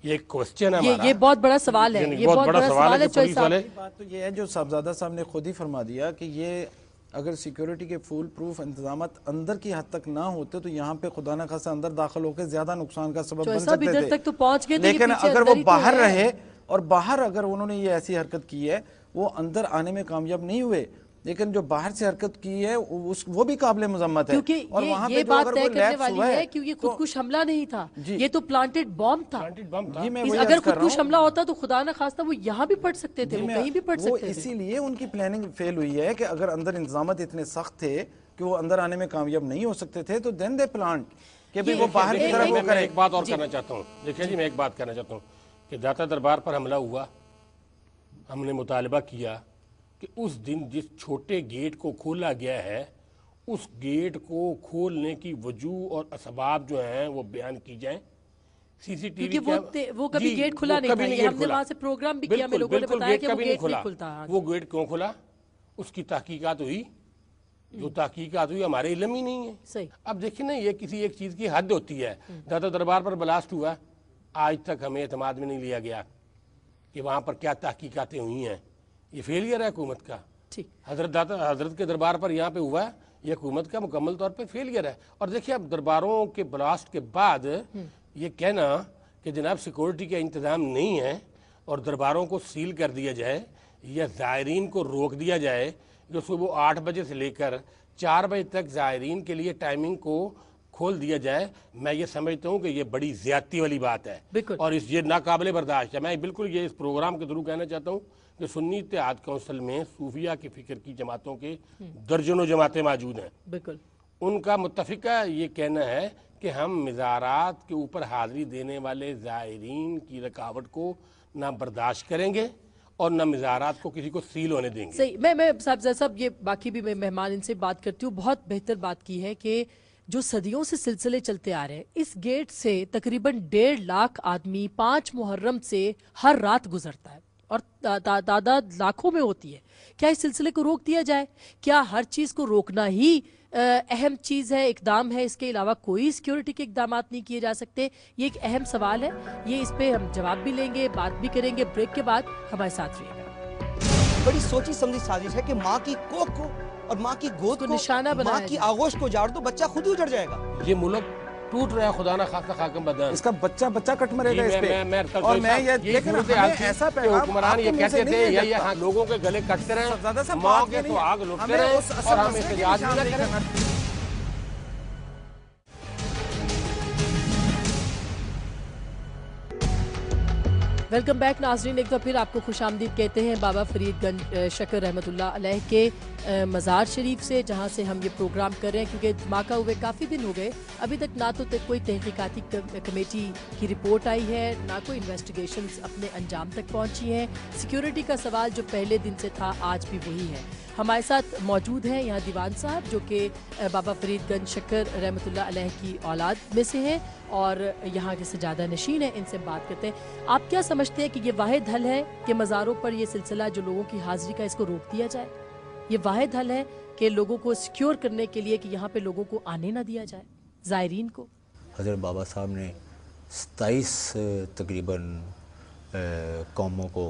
ये क्वेश्चन है हमारा, ये बहुत बड़ा सवाल है, ये बहुत बड़ा सवाल है पुलिस वाले। बात तो ये है जो साहबजादा साहब ने खुद ही फरमा दिया कि ये अगर सिक्योरिटी के फुल प्रूफ इंतजामात अंदर की हद तक ना होते तो यहाँ पे खुदा न खासा अंदर दाखिल होकर ज्यादा नुकसान का सबब बन सकते इधर थे। तक तो पहुंच गए, लेकिन अगर वो बाहर रहे और बाहर अगर उन्होंने ये ऐसी हरकत की है, वो अंदर आने में कामयाब नहीं हुए, लेकिन जो बाहर से हरकत की है वो भी काबिल मजम्मत है। क्योंकि और वहाँ ये पे बात अगर तय वो करने लैप्स वाली हुआ है कि ये खुदकुश हमला नहीं था, ये तो प्लांटेड बॉम्ब था। अगर खुदकुश हमला होता तो खुदा न खास्ता वो यहाँ भी पड़ सकते थे, वो कहीं भी पड़ सकते थे। इसीलिए उनकी प्लानिंग फेल हुई है कि अगर अंदर इंतजामात इतने सख्त थे कि वो अंदर आने में कामयाब नहीं हो सकते थे, तो देन दे प्लांट कि भाई वो बाहर की तरफ वो करे। एक बात और करना चाहता हूँ, देखिए जी, मैं एक बात कहना चाहता हूँ कि दाता दरबार पर हमला हुआ, हमने मुतालबा किया कि उस दिन जिस छोटे गेट को खोला गया है, उस गेट को खोलने की वजूह और असबाब जो हैं वो बयान की जाएं। सीसीटीवी वो कभी गेट खुला नहीं था, ये हमने वहां से प्रोग्राम भी किया, लोगों ने बताया कि वो गेट नहीं खुलता। वो गेट क्यों खुला, उसकी तहकीकात हुई, जो तहकीकात हुई हमारे इल्म ही नहीं है। सही। अब देखिए ना, ये किसी एक चीज़ की हद होती है। दाता दरबार पर ब्लास्ट हुआ, आज तक हमें एतमाद में नहीं लिया गया कि वहाँ पर क्या तहकीकातें हुई हैं। ये फेलियर है हुकूमत का। ठीक, हजरत के दरबार पर यहाँ पे हुआ है, ये हुकूमत का मुकम्मल तौर पे फेलियर है। और देखिए, अब दरबारों के ब्लास्ट के बाद ये कहना कि जनाब सिक्योरिटी का इंतज़ाम नहीं है और दरबारों को सील कर दिया जाए या ज़ायरीन को रोक दिया जाए कि सुबह 8 बजे से लेकर 4 बजे तक ज़ायरीन के लिए टाइमिंग को खोल दिया जाए, मैं ये समझता हूँ कि ये बड़ी ज़्यादती वाली बात है और ये नाकाबिले बर्दाश्त है। मैं बिल्कुल ये इस प्रोग्राम के थ्रू कहना चाहता हूँ कि सुन्नी इत्तेहाद काउंसिल में सूफिया की फ़िक्र की जमातों के दर्जनों जमातें मौजूद हैं। बिल्कुल उनका मुत्तफ़िका ये कहना है कि हम मज़ारात के ऊपर हाज़िरी देने वाले ज़ायरीन की रुकावट को ना बर्दाश्त करेंगे और न मज़ारात को किसी को सील होने देंगे। सही। मैं साहब ये बाकी भी मैं मेहमान इनसे बात करती हूँ। बहुत बेहतर बात की है कि जो सदियों से सिलसिले चलते आ रहे हैं, इस गेट से तकरीबन 1.5 लाख आदमी 5 मुहर्रम से हर रात गुजरता है और तादाद लाखों में होती है। क्या इस सिलसिले को रोक दिया जाए? क्या हर चीज़ को रोकना ही अहम चीज़ है, इकदाम है, इसके अलावा कोई सिक्योरिटी के इकदाम नहीं किए जा सकते? ये एक अहम सवाल है, ये इस पे हम जवाब भी लेंगे, बात भी करेंगे। ब्रेक के बाद हमारे साथ रहिएगा। बड़ी सोची समझी साजिश है कि माँ की कोख को और माँ की गोद को निशाना बनाया, माँ की आगोश को उजाड़ दो, बच्चा खुद ही उजड़ जाएगा। ये मुल्क टूट रहा है, खुदा ना खासा खाकम बदन, इसका बच्चा कट मरेगा इस पे। और मैं ये लेकिन ऐसा हुक्मरान ये कहते थे यहाँ लोगों के गले कटते रहे, माँ के तो आग लुटते रहे और हम एहतजाज भी न करें। वेलकम बैक नाजरीन, एक बार फिर आपको खुशामदीद कहते हैं बाबा फरीद शकर रहमतुल्लाह अलैह के मज़ार शरीफ से, जहां से हम ये प्रोग्राम कर रहे हैं क्योंकि धमाका हुए काफ़ी दिन हो गए। अभी तक ना तो कोई तहकीकाती कमेटी की रिपोर्ट आई है, ना कोई इन्वेस्टिगेशंस अपने अंजाम तक पहुंची हैं। सिक्योरिटी का सवाल जो पहले दिन से था आज भी वही है। हमारे साथ मौजूद हैं यहाँ दीवान साहब जो कि बाबा फरीद शकर रहमतुल्लाह अलैह की औलाद में से हैं और यहाँ के सजादा नशीन है। इनसे बात करते हैं। आप क्या समझते हैं कि ये वाहिद हल है कि मज़ारों पर ये सिलसिला जो लोगों की हाजिरी का, इसको रोक दिया जाए? ये वाहिद हल है कि लोगों को सिक्योर करने के लिए कि यहाँ पे लोगों को आने ना दिया जाए, ज़ायरीन को? हज़रत बाबा साहब ने 27 तकरीबन कौमों को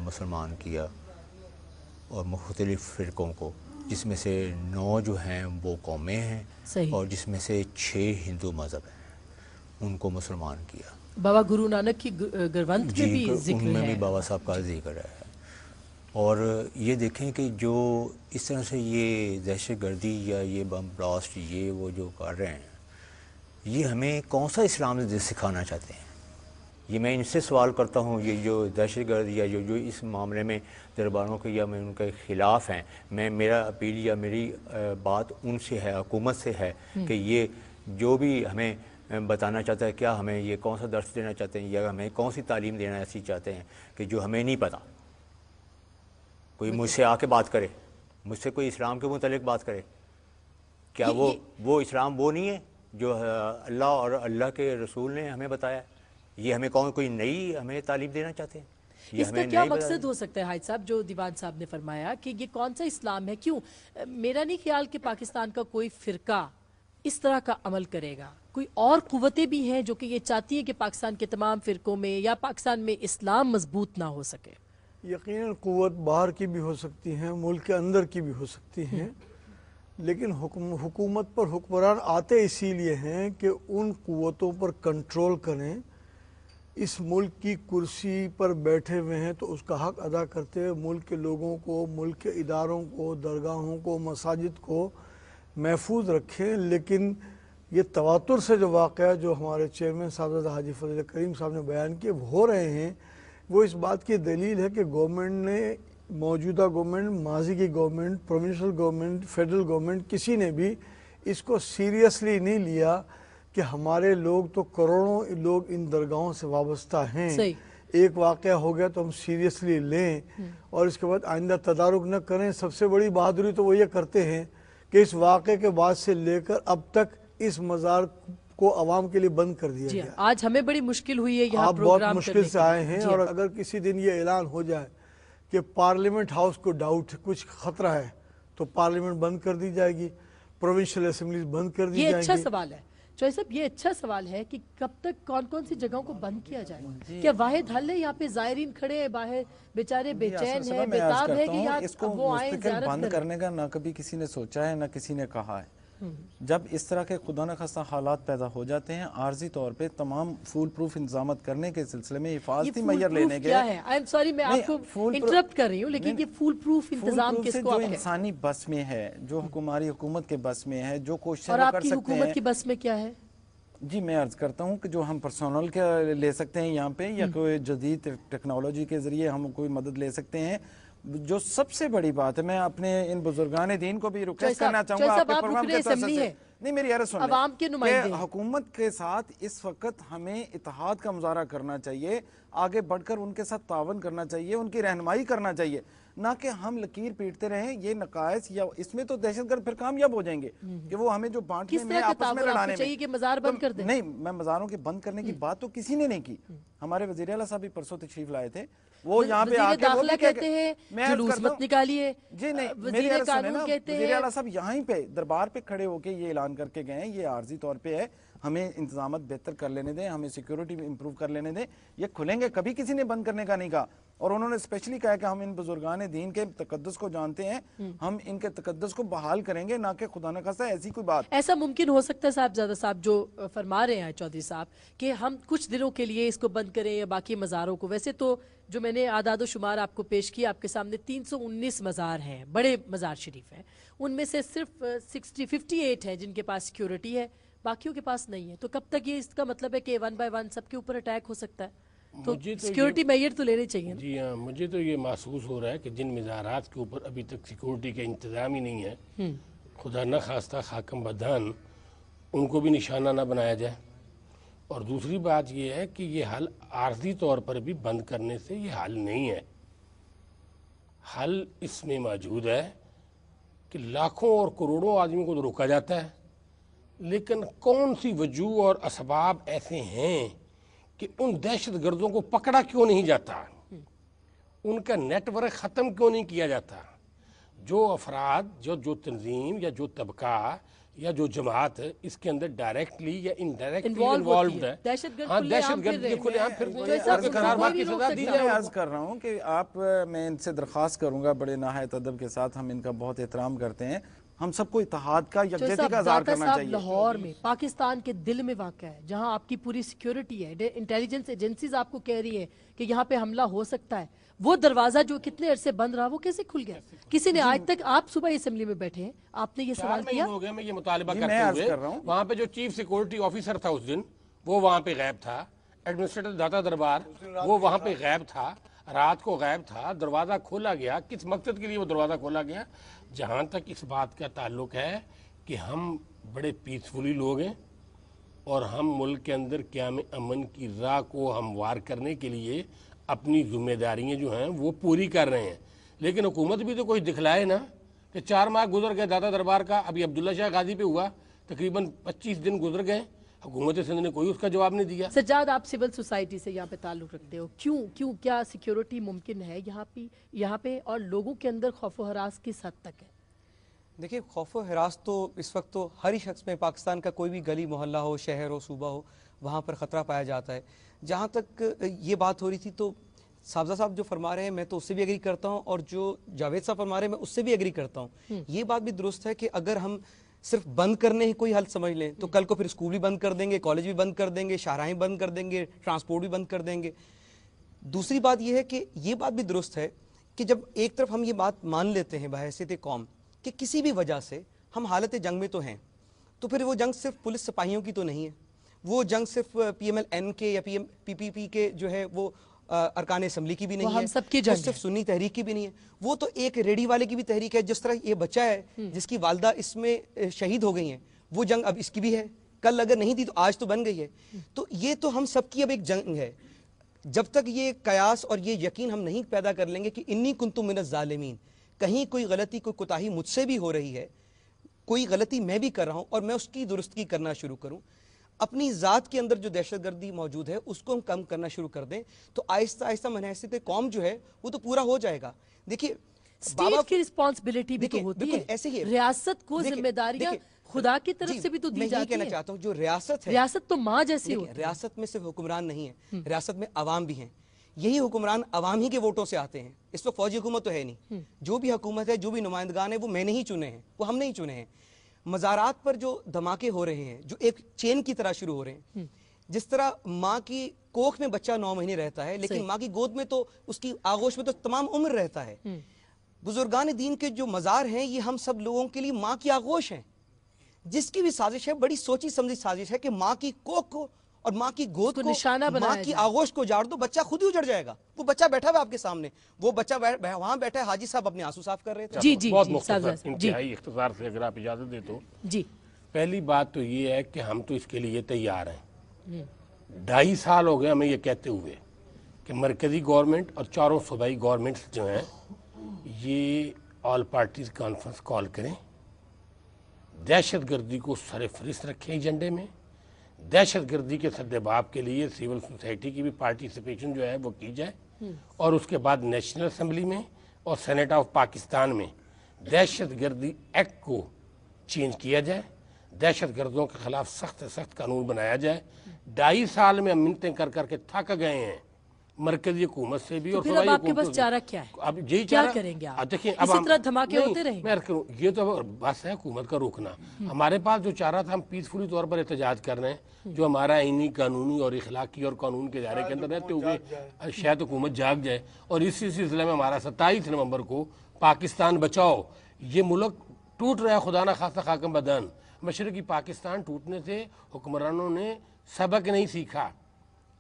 मुसलमान किया और मुख्तलिफ़ फ़िरक़ों को, जिसमें से 9 जो हैं वो कौमें हैं और जिसमें से 6 हिंदू मज़हब हैं, उनको मुसलमान किया। बाबा गुरु नानक की ग्रंथ में भी जिक्र है, उनमें भी बाबा साहब का जिक्र है। और ये देखें कि जो इस तरह से ये दहशत गर्दी या ये बम ब्लास्ट ये वो जो कर रहे हैं, ये हमें कौन सा इस्लाम सिखाना चाहते हैं? ये मैं इनसे सवाल करता हूँ, ये जो दहशत गर्द या जो इस मामले में दरबारों के या मैं उनके ख़िलाफ़ हैं, मेरा अपील या मेरी बात उनसे है, हुकूमत से है कि ये जो भी हमें बताना चाहता है, क्या हमें ये कौन सा दर्स देना चाहते हैं या हमें कौन सी तालीम देना ऐसी चाहते हैं कि जो हमें नहीं पता। कोई मुझसे आके बात करे, मुझसे कोई इस्लाम के मुतालिक बात करे, क्या वो इस्लाम वो नहीं है जो अल्लाह और अल्लाह के रसूल ने हमें बताया? ये हमें कोई नई हमें तालीम देना चाहते हैं? इसका क्या मकसद हो सकता है हाइद साहब, जो दीवान साहब ने फरमाया कि ये कौन सा इस्लाम है? क्यों? मेरा नहीं ख्याल कि पाकिस्तान का कोई फ़िरका इस तरह का अमल करेगा? कोई और कुव्वतें भी हैं जो कि ये चाहती हैं कि पाकिस्तान के तमाम फ़िरकों में या पाकिस्तान में इस्लाम मजबूत ना हो सके? यकीनन क़ुव्वत बाहर की भी हो सकती हैं, मुल्क के अंदर की भी हो सकती हैं, लेकिन हुकूमत पर हुक्मरान आते इसीलिए हैं कि उन क़ुव्वतों पर कंट्रोल करें। इस मुल्क की कुर्सी पर बैठे हुए हैं तो उसका हक अदा करते हुए मुल्क के लोगों को, मुल्क के इदारों को, दरगाहों को, मसाजिद को महफूज रखें। लेकिन ये तवातुर से जो वाक़या जो हमारे चेयरमैन साहब हाजी फजल करीम साहब ने बयान किए हो रहे हैं, वो इस बात की दलील है कि गवर्नमेंट ने, मौजूदा गवर्नमेंट, माजी की government, provincial government, federal government, किसी ने भी इसको सीरियसली नहीं लिया कि हमारे लोग तो करोड़ों लोग इन दरगाहों से वाबस्ता हैं। एक वाक़या हो गया तो हम सीरियसली लें और इसके बाद आइंदा तदारुक न करें। सबसे बड़ी बहादुरी तो वो ये करते हैं कि इस वाक़े के बाद से लेकर अब तक इस मज़ार को आवाम के लिए बंद कर दिया गया। आज हमें बड़ी मुश्किल हुई है यहाँ आप बहुत मुश्किल से आए हैं, और हाँ। अगर किसी दिन ये ऐलान हो जाए कि पार्लियामेंट हाउस को डाउट, कुछ खतरा है, तो पार्लियामेंट बंद कर दी जाएगी, प्रोविंशियल असेंबलीज बंद कर दी ये जाएगी। अच्छा सवाल है चौधरी साहब, ये अच्छा सवाल है कि कब तक कौन कौन सी जगहों को बंद किया जाए? क्या वाहिद हल है? यहाँ पे जायरीन खड़े हैं बाहर, बेचारे बेचैन है, बेताब है कि यहाँ इसको वो आए ज़ियारत बंद करें। करने का ना कभी किसी ने सोचा है ना किसी ने कहा है। जब इस तरह के खुदा न खास्ता हालात पैदा हो जाते हैं, आर्जी तौर पे तमाम फूल प्रूफ इंतजाम करने के सिलसिले में हिफाजती मैयर लेने के, क्या है? आई एम सॉरी, मैं आपको इंटरप्ट कर रही हूँ, लेकिन ये फूल प्रूफ इंतजाम किसको जो आप इंसानी बस में है, जो हमारी हुकूमत के बस में है, जो कोशिश और कर आपकी सकते हुकूमत हैं। की बस में क्या है? जी मैं अर्ज करता हूँ कि जो हम पर्सनल के ले सकते हैं यहाँ पे, या कोई जदीद टेक्नोलॉजी के जरिए हम कोई मदद ले सकते हैं। जो सबसे बड़ी बात है, मैं अपने इन बुजुर्गान दीन को भी रिक्वेस्ट करना चाहूंगा आपके प्रोग्राम के तहत से, नहीं मेरी अर्ज सुनिए, अवाम के नुमाइंदे, हुकूमत के साथ इस वक्त हमें इत्तेहाद का मुजाहरा करना चाहिए, आगे बढ़कर उनके साथ तावन करना चाहिए, उनकी रहनुमाई करना चाहिए, ना कि हम लकीर पीटते रहें। ये नकायस या इसमें तो दहशतगर्द फिर कामयाब हो जाएंगे कि वो हमें जो बांटने में, आपस में लड़ाने में, कि मज़ार बंद कर दें। नहीं, मैं मज़ारों के बंद करने की बात तो किसी ने नहीं की। हमारे वज़ीर आला साहब भी परसों तशरीफ लाए थे, वो यहाँ पे आके वो भी कहते हैं जुलूस मत निकालिए। जी नहीं, मेरी अर्ज़ सुने ना, वज़ीर आला साहब यहीं पे दरबार पे खड़े होके ये ऐलान करके गए हैं, ये आर्जी तौर पे है, हमें इंतजाम बेहतर कर लेने दें, हमें सिक्योरिटी इंप्रूव कर लेने दें, ये खुलेंगे, कभी किसी ने बंद करने का नहीं कहा। और उन्होंने स्पेशली कहा कि हम इन बुजुर्गान दीन के तकद्दुस को जानते हैं, हम इनके तकद्दुस को बहाल करेंगे, ना कि खुदा न खास्ता ऐसी कोई बात। ऐसा मुमकिन हो सकता है साहबजादा साहब जो फरमा रहे हैं चौधरी साहब कि हम कुछ दिनों के लिए इसको बंद करें या बाकी मज़ारों को? वैसे तो जो मैंने आदाद शुमार आपको पेश किया, आपके सामने 319 मज़ार हैं, बड़े मज़ार शरीफ हैं, उनमें से सिर्फ 58 है जिनके पास सिक्योरिटी है, बाकियों के पास नहीं है। तो कब तक ये, इसका मतलब है कि 1 बाय 1 सबके ऊपर अटैक हो सकता है? तो सिक्योरिटी मैयर तो लेने चाहिए ना? जी हाँ, मुझे तो ये महसूस हो रहा है कि जिन मज़ारात के ऊपर अभी तक सिक्योरिटी का इंतज़ाम ही नहीं है, खुदा न खास्ता खाकम बदान उनको भी निशाना ना बनाया जाए। और दूसरी बात ये है कि ये हल आर्जी तौर पर भी बंद करने से ये हल नहीं है। हल इसमें मौजूद है कि लाखों और करोड़ों आदमियों को तो रोका जाता है, लेकिन कौन सी वजूह और असबाब ऐसे हैं कि उन दहशत गर्दों को पकड़ा क्यों नहीं जाता, उनका नेटवर्क ख़त्म क्यों नहीं किया जाता? जो अफराद, जो तंजीम या जो तबका या जो जमात इसके अंदर डायरेक्टली या इनडायरेक्टली इन्वॉल्व है, हाँ, दहशतगर्द के खुलेआम फिर की सजा दी जाए। अर्ज कर रहा हूँ कि आप, मैं इनसे दरख्वास्त करूँगा, बड़े नहायत अदब के साथ, हम इनका बहुत एहतराम करते हैं, हम सबको इत्तेहाद का, यकजहती का इज़हार करना चाहिए। लाहौर में, पाकिस्तान के दिल में वाक़ा है, जहां आपकी पूरी सिक्योरिटी है, इंटेलिजेंस एजेंसीज आपको कह रही है कि यहाँ पे हमला हो सकता है, वो दरवाजा जो कितने अरसे बंद रहा वो कैसे खुल गया? किसी ने आज तक, आप सुबह असेंबली में बैठे हैं, आपने ये सवाल किया? हो गया मैं ये मुतालिबा करते हुए, वहाँ पे जो चीफ सिक्योरिटी ऑफिसर था उस दिन, वो वहाँ पे गायब था, एडमिनिस्ट्रेटर दाता दरबार वो वहाँ पे गायब था, रात को गायब था, दरवाज़ा खोला गया, किस मकसद के लिए वो दरवाज़ा खोला गया? जहाँ तक इस बात का ताल्लुक है कि हम बड़े पीसफुली लोग हैं और हम मुल्क के अंदर क़याम अमन की राह को हमवार करने के लिए अपनी जिम्मेदारियाँ जो हैं वो पूरी कर रहे हैं, लेकिन हुकूमत भी तो कोई दिखलाए ना कि 4 माह गुजर गए दाता दरबार का, अभी अब्दुल्ला शाह गाजी पे हुआ, तकरीबन 25 दिन गुजर गए, हुकूमत सिंध ने कोई उसका जवाब नहीं दिया। सज्जाद, आप सिविल सोसाइटी से यहाँ पे ताल्लुक़ रखते हो, क्यों क्या सिक्योरिटी मुमकिन है यहाँ पे और लोगों के अंदर खौफ व हरास किस हद तक है? देखिए, खौफ व हरास तो इस वक्त तो हर ही शख्स में, पाकिस्तान का कोई भी गली मोहल्ला हो, शहर हो, सूबा हो, वहाँ पर ख़तरा पाया जाता है। जहाँ तक ये बात हो रही थी तो साबजा साहब जो फरमा रहे हैं मैं तो उससे भी एग्री करता हूँ, और जो जावेद साहब फरमा रहे हैं मैं उससे भी एग्री करता हूँ। ये बात भी दुरुस्त है कि अगर हम सिर्फ बंद करने ही कोई हल समझ लें तो कल को फिर स्कूल भी बंद कर देंगे, कॉलेज भी बंद कर देंगे, शाहराहें बंद कर देंगे, ट्रांसपोर्ट भी बंद कर देंगे। दूसरी बात यह है कि ये बात भी दुरुस्त है कि जब एक तरफ हम ये बात मान लेते हैं बहैसियत कौम कि किसी भी वजह से हम हालत जंग में तो हैं, तो फिर वो जंग सिर्फ पुलिस सिपाहियों की तो नहीं है, वो जंग सिर्फ PMLN के या PPP के जो है वो अरकान असम्बली की भी नहीं है, सबकी वो जंग सिर्फ सुन्नी तहरीक की भी नहीं है, वो तो एक रेडी वाले की भी तहरीक है। जिस तरह ये बच्चा है जिसकी वालदा इसमें शहीद हो गई हैं, वो जंग अब इसकी भी है, कल अगर नहीं थी तो आज तो बन गई है। तो ये तो हम सबकी अब एक जंग है। जब तक ये कयास और ये यकीन हम नहीं पैदा कर लेंगे कि इन्नी कुंतु मिनज़ ज़ालिमीन, कहीं कोई गलती कोई कोताही मुझसे भी हो रही है, कोई गलती मैं भी कर रहा हूं और मैं उसकी दुरुस्ती करना शुरू करूं, अपनी ज़ात के अंदर जो दहशतगर्दी मौजूद है उसको हम कम करना शुरू कर दें, तो आहिस्ता आहिस्ता मनहसियत कौम जो है वो तो पूरा हो जाएगा। देखिए, स्टेट की रिस्पॉन्सिबिलिटी भी तो होती है, ऐसे ही रियासत को जिम्मेदारियां खुदा की तरफ से भी तो दी जाती है। मैं कहना चाहता हूँ जो रियासत है, रियासत तो माँ जैसी होती है। रियासत में सिर्फ हुक्मरान नहीं है, रियासत में अवाम भी हैं। यही हुक्मरान अवाम ही के वोटों से आते हैं। इस वक्त फौजी हुकूमत तो है नहीं, जो भी हुकूमत है, जो भी नुमाइंदगान है, वो मैंने ही चुने हैं, वो हमने ही चुने हैं। मज़ारात पर जो धमाके हो रहे हैं, जो एक चेन की तरह शुरू हो रहे हैं, जिस तरह माँ की कोख में बच्चा 9 महीने रहता है, लेकिन माँ की गोद में तो उसकी आगोश में तो तमाम उम्र रहता है। बुजुर्गान दीन के जो मज़ार हैं ये हम सब लोगों के लिए माँ की आगोश हैं, जिसकी भी साजिश है, बड़ी सोची समझी साजिश है कि माँ की कोख को और माँ की गोद को, निशाना माँ की आगोश को उजाड़ दो, बच्चा खुद ही उजड़ जाएगा। वो बच्चा बैठा हुआ आपके सामने, वो बच्चा वहां बैठा है, हाजी साहब अपने आंसू साफ कर रहे थे। जी बहुत इंतहाई इख्तिसार से अगर आप इजाजत दे तो जी। पहली बात तो ये है कि हम तो इसके लिए तैयार हैं। 2.5 साल हो गए हमें ये कहते हुए कि मरकजी गवर्नमेंट और चारों सूबाई गवर्नमेंट्स जो हैं ये ऑल पार्टीज कॉन्फ्रेंस कॉल करें, दहशत गर्दी को सरफहरिस्त रखें एजेंडे में, दहशत गर्दी के सद्देबाब के लिए सिविल सोसाइटी की भी पार्टिसिपेशन जो है वो की जाए, और उसके बाद नेशनल असम्बली में और सेनेट ऑफ पाकिस्तान में दहशत गर्दी एक्ट को चेंज किया जाए, दहशत गर्दों के खिलाफ सख्त से सख्त कानून बनाया जाए। 2.5 साल में हम मिन्नतें कर करके थक गए हैं मरकजी हुकूमत से भी, तो और फिर अब आपके पास चारा क्या है? अब यही क्या चारा करेंगे आप? देखिए इसी तरह धमाके होते रहेंगे? मैं करूं, ये तो बस है हुकूमत का रोकना। हमारे पास जो चारा था, हम पीसफुली तौर पर एहतजाज कर रहे हैं, जो हमारा आईनी कानूनी और इखलाकी और कानून के दायरे के अंदर रहते हुए शायद हुकूमत जाग जाए। और इसी सिलसिले में हमारा 27 नवंबर को पाकिस्तान बचाओ, ये मुल्क टूट रहा है, खुदा ना खासा खाकम बदन। मशरकी पाकिस्तान टूटने से हुक्मरानों ने सबक नहीं सीखा।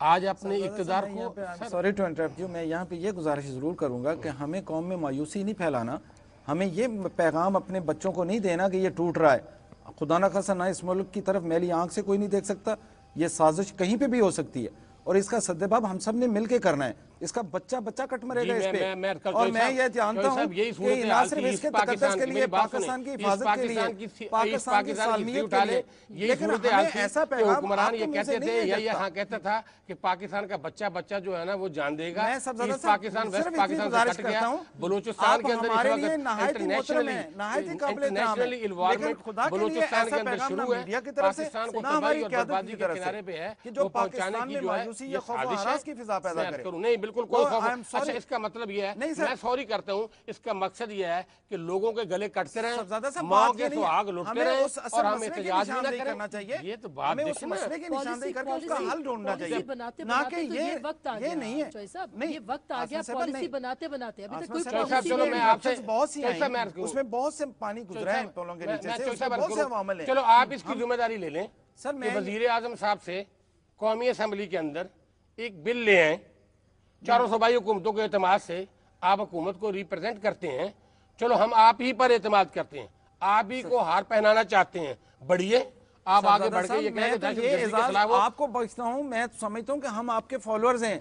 आज अपने इक़्तिदार को, सॉरी टू इंटरप्ट यू, मैं यहाँ पे ये गुजारिश ज़रूर करूँगा कि हमें कौम में मायूसी नहीं फैलाना, हमें ये पैगाम अपने बच्चों को नहीं देना कि ये टूट रहा है। खुदा न खासा ना इस मुल्क की तरफ मैली आंख से कोई नहीं देख सकता, ये साजिश कहीं पे भी हो सकती है और इसका सद्देबाब हम सब ने मिलके करना है। इसका बच्चा बच्चा कट मरेगा इस पे। और मैं ये जानता हूँ कि ना सिर्फ इसके तकद्दुस के लिए, पाकिस्तान की हिफाजत के लिए, पाकिस्तान की सालमियत के लिए, लेकिन हमें ऐसा पैगाम हुक्मरान ये कहते थे या यहाँ कहता था कि पाकिस्तान का बच्चा बच्चा जो है ना वो जान देगा, पाकिस्तान वेस्ट पाकिस्तान से कट गया, बलूचिस्तान के अंदर इंटरनेशनली इन्वॉल्वमेंट बलूचिस्तान के अंदर शुरू है, पाकिस्तान को तबाही और बर्बादी के किनारे पे है, वो पहुंचाने की जो है ये साजिश है। नहीं बिल्कुल कोई खौफ। अच्छा, इसका मतलब ये है, मैं सॉरी करता हूँ, इसका मकसद ये है कि लोगों के गले कटते रहे, माँ के सुहाग लुटते रहे और हम एहतजाज भी न करना चाहिए। ये तो बात देखिए, मसले की निशानदेही करके उसका हल ढूंढना चाहिए, ना कि ये नहीं है। ये वक्त आ गया पॉलिसी बनाते बनाते, अभी तक कोई चलो मैं आपसे बहुत सी उसमें बहुत से पानी गुजरा है पुलों के नीचे से, बहुत से अवामल है। चलो आप इसकी जिम्मेदारी ले लें सर, मैं वजीर आजम साहब से कौमी असम्बली के अंदर एक बिल ले आए, चारों सूबाई हुकूमतों के एतमाद से आप हुकूमत को रिप्रेजेंट करते हैं, चलो हम आप ही पर एतमाद करते हैं, आप ही को हार पहनाना चाहते हैं, बढ़िए आप आगे बढ़ के ये कहें कि आपको बख्शता हूं, मैं समझता हूं कि हम आपके फॉलोअर्स हैं।